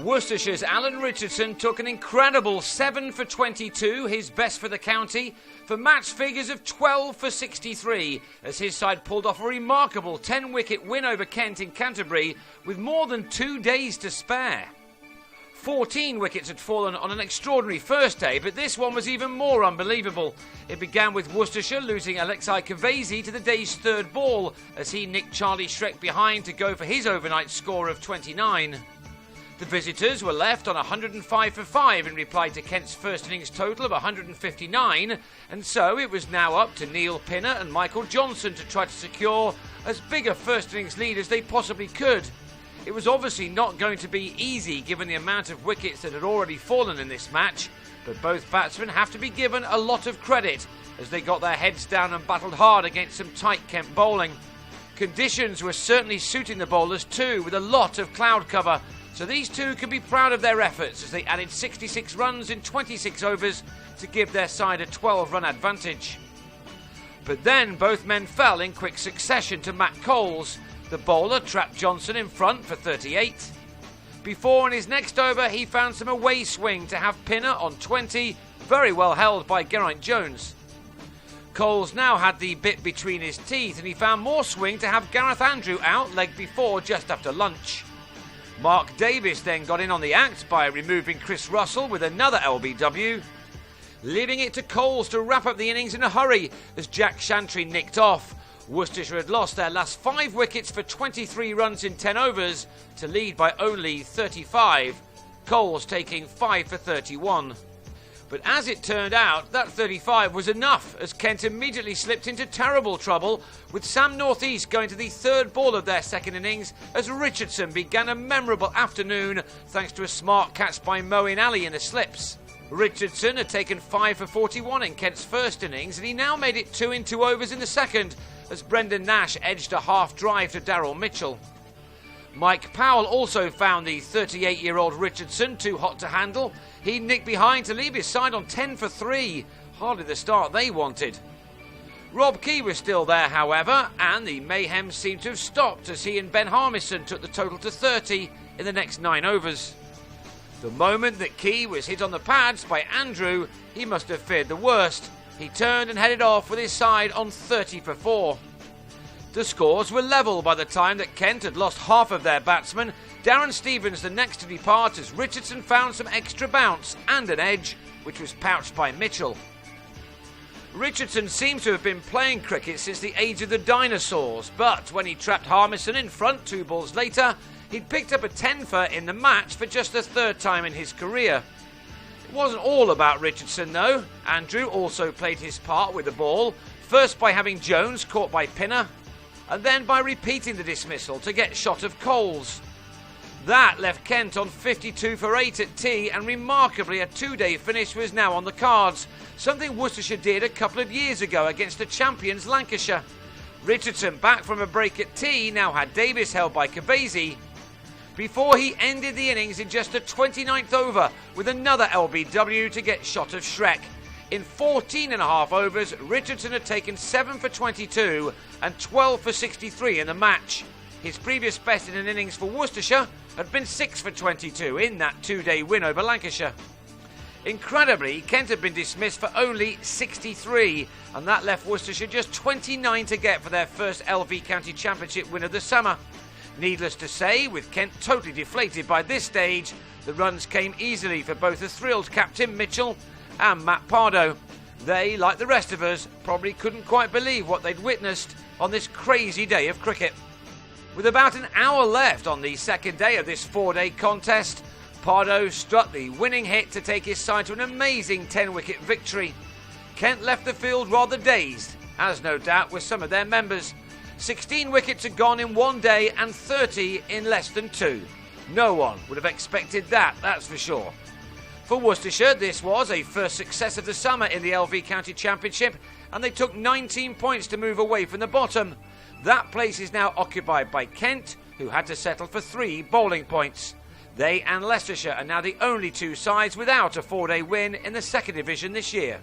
Worcestershire's Alan Richardson took an incredible 7 for 22, his best for the county, for match figures of 12 for 63, as his side pulled off a remarkable 10-wicket win over Kent in Canterbury with more than 2 days to spare. 14 wickets had fallen on an extraordinary first day, but this one was even more unbelievable. It began with Worcestershire losing Alexei Kavesi to the day's third ball, as he nicked Charlie Schreck behind to go for his overnight score of 29. The visitors were left on 105 for 5 in reply to Kent's first innings total of 159, and so it was now up to Neil Pinner and Michael Johnson to try to secure as big a first innings lead as they possibly could. It was obviously not going to be easy given the amount of wickets that had already fallen in this match, but both batsmen have to be given a lot of credit as they got their heads down and battled hard against some tight Kent bowling. Conditions were certainly suiting the bowlers too, with a lot of cloud cover, so these two can be proud of their efforts as they added 66 runs in 26 overs to give their side a 12-run advantage. But then both men fell in quick succession to Matt Coles. The bowler trapped Johnson in front for 38. Before in his next over he found some away swing to have Pinner on 20, very well held by Geraint Jones. Coles now had the bit between his teeth and he found more swing to have Gareth Andrew out leg before just after lunch. Mark Davis then got in on the act by removing Chris Russell with another LBW, leaving it to Coles to wrap up the innings in a hurry as Jack Chantry nicked off. Worcestershire had lost their last 5 wickets for 23 runs in 10 overs to lead by only 35, Coles taking 5 for 31. But as it turned out, that 35 was enough as Kent immediately slipped into terrible trouble, with Sam North East going to the third ball of their second innings as Richardson began a memorable afternoon thanks to a smart catch by Moeen Ali in the slips. Richardson had taken 5 for 41 in Kent's first innings and he now made it 2 in 2 overs in the second as Brendan Nash edged a half drive to Daryl Mitchell. Mike Powell also found the 38-year-old Richardson too hot to handle. He nicked behind to leave his side on 10 for 3, hardly the start they wanted. Rob Key was still there, however, and the mayhem seemed to have stopped as he and Ben Harmison took the total to 30 in the next 9 overs. The moment that Key was hit on the pads by Andrew, he must have feared the worst. He turned and headed off with his side on 30 for 4. The scores were level by the time that Kent had lost half of their batsmen. Darren Stevens the next to depart as Richardson found some extra bounce and an edge, which was pouched by Mitchell. Richardson seems to have been playing cricket since the age of the dinosaurs, but when he trapped Harmison in front 2 balls later, he'd picked up a 10-for in the match for just the 3rd time in his career. It wasn't all about Richardson though. Andrew also played his part with the ball, first by having Jones caught by Pinner, and then by repeating the dismissal to get shot of Coles. That left Kent on 52 for 8 at tea, and remarkably a 2-day finish was now on the cards, something Worcestershire did a couple of years ago against the champions Lancashire. Richardson, back from a break at tea, now had Davis held by Kavesi, before he ended the innings in just the 29th over with another LBW to get shot of Schreck. In 14.5 overs, Richardson had taken 7 for 22 and 12 for 63 in the match. His previous best in an innings for Worcestershire had been 6 for 22 in that 2-day win over Lancashire. Incredibly, Kent had been dismissed for only 63, and that left Worcestershire just 29 to get for their first LV County Championship win of the summer. Needless to say, with Kent totally deflated by this stage, the runs came easily for both the thrilled captain Mitchell and Matt Pardo. They, like the rest of us, probably couldn't quite believe what they'd witnessed on this crazy day of cricket. With about an hour left on the second day of this 4-day contest, Pardo struck the winning hit to take his side to an amazing 10-wicket victory. Kent left the field rather dazed, as no doubt were some of their members. 16 wickets had gone in 1 day and 30 in less than 2. No one would have expected that, that's for sure. For Worcestershire, this was a first success of the summer in the LV County Championship, and they took 19 points to move away from the bottom. That place is now occupied by Kent, who had to settle for 3 bowling points. They and Leicestershire are now the only 2 sides without a 4-day win in the second division this year.